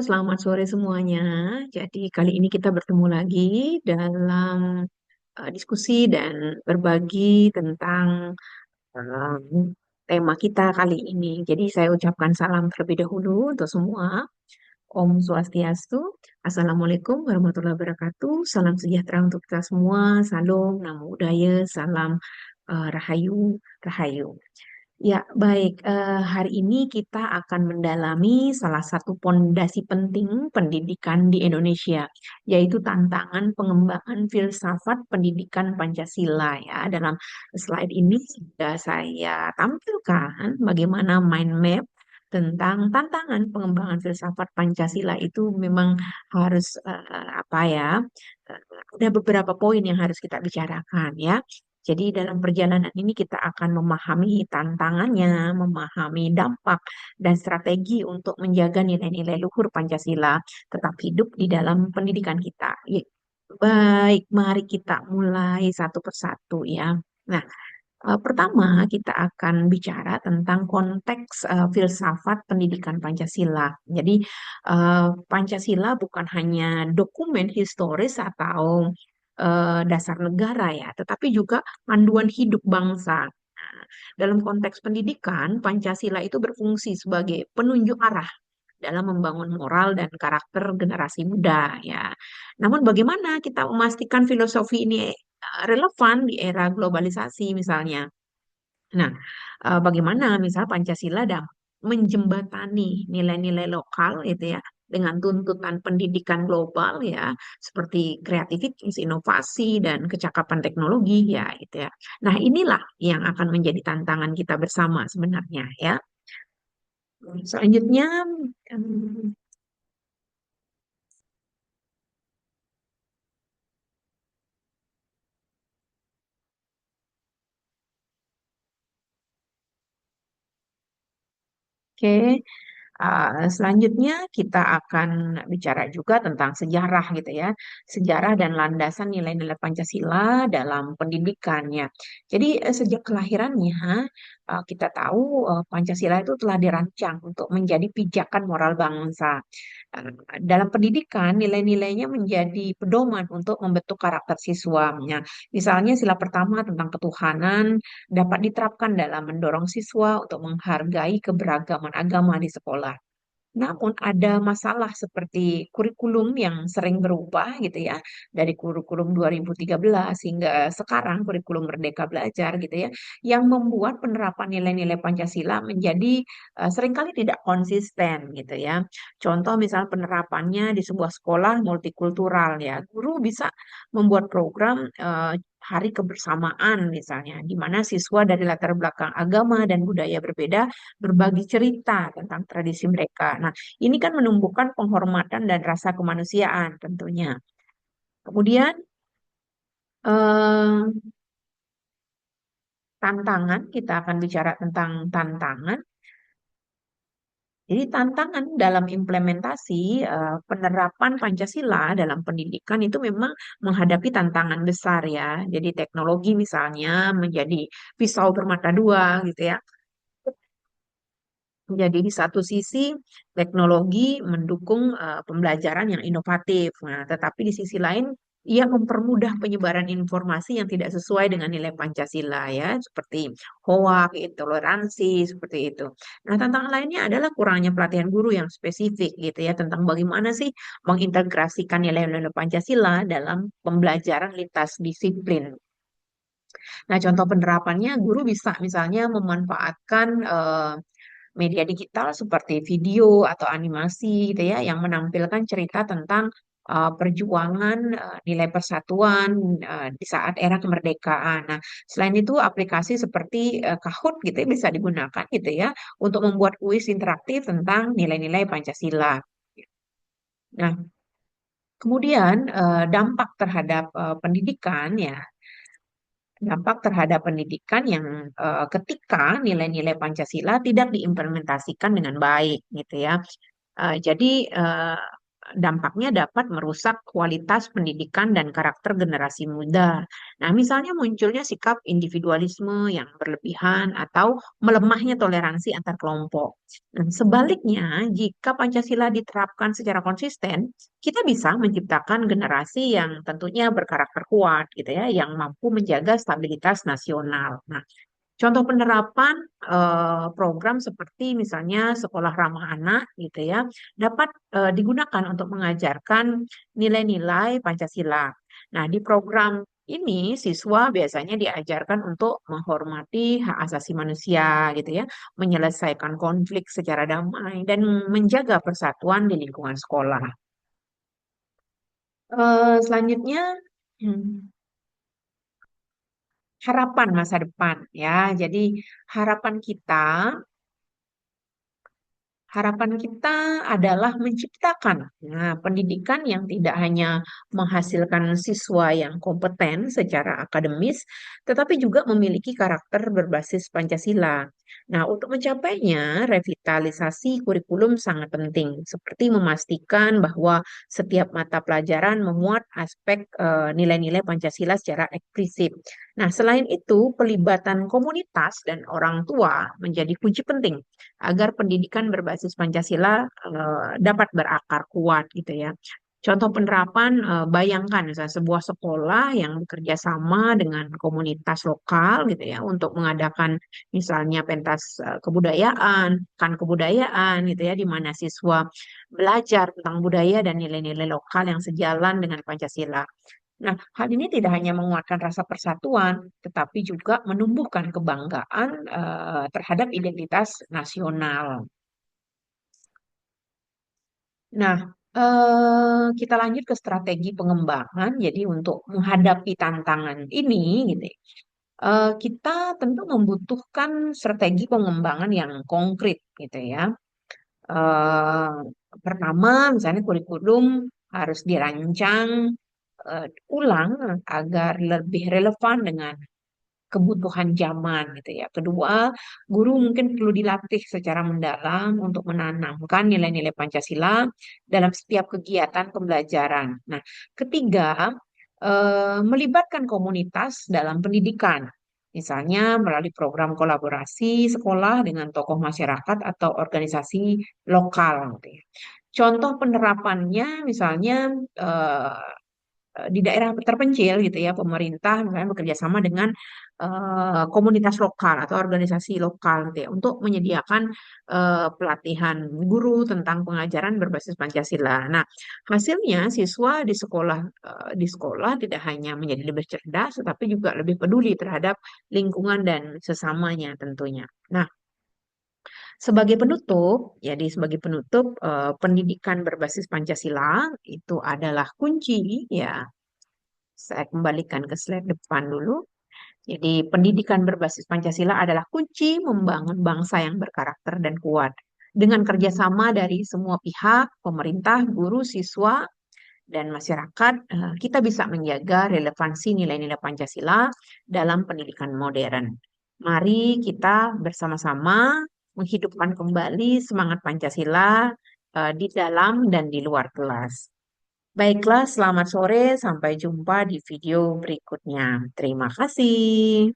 selamat sore semuanya. Jadi kali ini kita bertemu lagi dalam diskusi dan berbagi tentang tema kita kali ini. Jadi saya ucapkan salam terlebih dahulu untuk semua. Om Swastiastu, Assalamualaikum warahmatullahi wabarakatuh, salam sejahtera untuk kita semua, salam, namo buddhaya, salam rahayu, rahayu. Ya, baik. Hari ini kita akan mendalami salah satu pondasi penting pendidikan di Indonesia, yaitu tantangan pengembangan filsafat pendidikan Pancasila. Ya, dalam slide ini sudah saya tampilkan bagaimana mind map tentang tantangan pengembangan filsafat Pancasila itu memang harus apa ya? eh, ada beberapa poin yang harus kita bicarakan ya. Jadi dalam perjalanan ini kita akan memahami tantangannya, memahami dampak dan strategi untuk menjaga nilai-nilai luhur Pancasila tetap hidup di dalam pendidikan kita. Baik, mari kita mulai satu persatu ya. Nah, pertama kita akan bicara tentang konteks filsafat pendidikan Pancasila. Jadi Pancasila bukan hanya dokumen historis atau dasar negara ya, tetapi juga panduan hidup bangsa. Nah, dalam konteks pendidikan, Pancasila itu berfungsi sebagai penunjuk arah dalam membangun moral dan karakter generasi muda ya. Namun bagaimana kita memastikan filosofi ini relevan di era globalisasi misalnya? Nah, bagaimana misal Pancasila dapat menjembatani nilai-nilai lokal itu ya dengan tuntutan pendidikan global ya seperti kreativitas, inovasi dan kecakapan teknologi ya itu ya. Nah, inilah yang akan menjadi tantangan kita bersama sebenarnya ya. Selanjutnya em, oke. Selanjutnya kita akan bicara juga tentang sejarah gitu ya, sejarah dan landasan nilai-nilai Pancasila dalam pendidikannya. Jadi sejak kelahirannya kita tahu Pancasila itu telah dirancang untuk menjadi pijakan moral bangsa. Eh, Dalam pendidikan nilai-nilainya menjadi pedoman untuk membentuk karakter siswanya. Misalnya sila pertama tentang ketuhanan dapat diterapkan dalam mendorong siswa untuk menghargai keberagaman agama di sekolah. Namun ada masalah seperti kurikulum yang sering berubah gitu ya, dari kurikulum 2013 hingga sekarang kurikulum Merdeka Belajar gitu ya, yang membuat penerapan nilai-nilai Pancasila menjadi seringkali tidak konsisten gitu ya. Contoh misal penerapannya di sebuah sekolah multikultural ya, guru bisa membuat program hari kebersamaan misalnya, di mana siswa dari latar belakang agama dan budaya berbeda berbagi cerita tentang tradisi mereka. Nah, ini kan menumbuhkan penghormatan dan rasa kemanusiaan tentunya. Kemudian eh, tantangan, kita akan bicara tentang tantangan. Jadi tantangan dalam implementasi penerapan Pancasila dalam pendidikan itu memang menghadapi tantangan besar ya. Jadi teknologi misalnya menjadi pisau bermata dua gitu ya. Jadi di satu sisi teknologi mendukung pembelajaran yang inovatif, nah, tetapi di sisi lain ia mempermudah penyebaran informasi yang tidak sesuai dengan nilai Pancasila ya, seperti hoak, intoleransi, seperti itu. Nah, tantangan lainnya adalah kurangnya pelatihan guru yang spesifik gitu ya tentang bagaimana sih mengintegrasikan nilai-nilai Pancasila dalam pembelajaran lintas disiplin. Nah, contoh penerapannya guru bisa misalnya memanfaatkan media digital seperti video atau animasi gitu ya yang menampilkan cerita tentang perjuangan nilai persatuan di saat era kemerdekaan. Nah, selain itu aplikasi seperti Kahoot gitu ya bisa digunakan gitu ya untuk membuat kuis interaktif tentang nilai-nilai Pancasila. Nah, kemudian dampak terhadap pendidikan ya. Dampak terhadap pendidikan yang ketika nilai-nilai Pancasila tidak diimplementasikan dengan baik gitu ya. Jadi dampaknya dapat merusak kualitas pendidikan dan karakter generasi muda. Nah, misalnya munculnya sikap individualisme yang berlebihan atau melemahnya toleransi antar kelompok. Nah, sebaliknya, jika Pancasila diterapkan secara konsisten, kita bisa menciptakan generasi yang tentunya berkarakter kuat, gitu ya, yang mampu menjaga stabilitas nasional. Nah, contoh penerapan program seperti misalnya sekolah ramah anak gitu ya dapat digunakan untuk mengajarkan nilai-nilai Pancasila. Nah, di program ini siswa biasanya diajarkan untuk menghormati hak asasi manusia gitu ya, menyelesaikan konflik secara damai dan menjaga persatuan di lingkungan sekolah. Selanjutnya, hmm, harapan masa depan ya. Jadi harapan kita Harapan kita adalah menciptakan pendidikan yang tidak hanya menghasilkan siswa yang kompeten secara akademis, tetapi juga memiliki karakter berbasis Pancasila. Nah, untuk mencapainya, revitalisasi kurikulum sangat penting, seperti memastikan bahwa setiap mata pelajaran memuat aspek nilai-nilai Pancasila secara eksplisit. Nah, selain itu, pelibatan komunitas dan orang tua menjadi kunci penting agar pendidikan berbasis Pancasila dapat berakar kuat gitu ya. Contoh penerapan, bayangkan misalnya sebuah sekolah yang bekerja sama dengan komunitas lokal gitu ya untuk mengadakan misalnya pentas kebudayaan, kan kebudayaan gitu ya di mana siswa belajar tentang budaya dan nilai-nilai lokal yang sejalan dengan Pancasila. Nah, hal ini tidak hanya menguatkan rasa persatuan, tetapi juga menumbuhkan kebanggaan terhadap identitas nasional. Nah, kita lanjut ke strategi pengembangan. Jadi untuk menghadapi tantangan ini, gitu, ya, kita tentu membutuhkan strategi pengembangan yang konkret, gitu ya. Eh, Pertama, misalnya kurikulum harus dirancang ulang agar lebih relevan dengan kebutuhan zaman gitu ya. Kedua, guru mungkin perlu dilatih secara mendalam untuk menanamkan nilai-nilai Pancasila dalam setiap kegiatan pembelajaran. Nah, ketiga, melibatkan komunitas dalam pendidikan. Misalnya melalui program kolaborasi sekolah dengan tokoh masyarakat atau organisasi lokal. Gitu ya. Contoh penerapannya misalnya di daerah terpencil gitu ya, pemerintah misalnya bekerja sama dengan komunitas lokal atau organisasi lokal gitu ya, untuk menyediakan pelatihan guru tentang pengajaran berbasis Pancasila. Nah, hasilnya siswa di sekolah tidak hanya menjadi lebih cerdas, tetapi juga lebih peduli terhadap lingkungan dan sesamanya tentunya. Nah, sebagai penutup, pendidikan berbasis Pancasila itu adalah kunci ya. Saya kembalikan ke slide depan dulu. Jadi, pendidikan berbasis Pancasila adalah kunci membangun bangsa yang berkarakter dan kuat. Dengan kerjasama dari semua pihak, pemerintah, guru, siswa, dan masyarakat, kita bisa menjaga relevansi nilai-nilai Pancasila dalam pendidikan modern. Mari kita bersama-sama menghidupkan kembali semangat Pancasila di dalam dan di luar kelas. Baiklah, selamat sore. Sampai jumpa di video berikutnya. Terima kasih.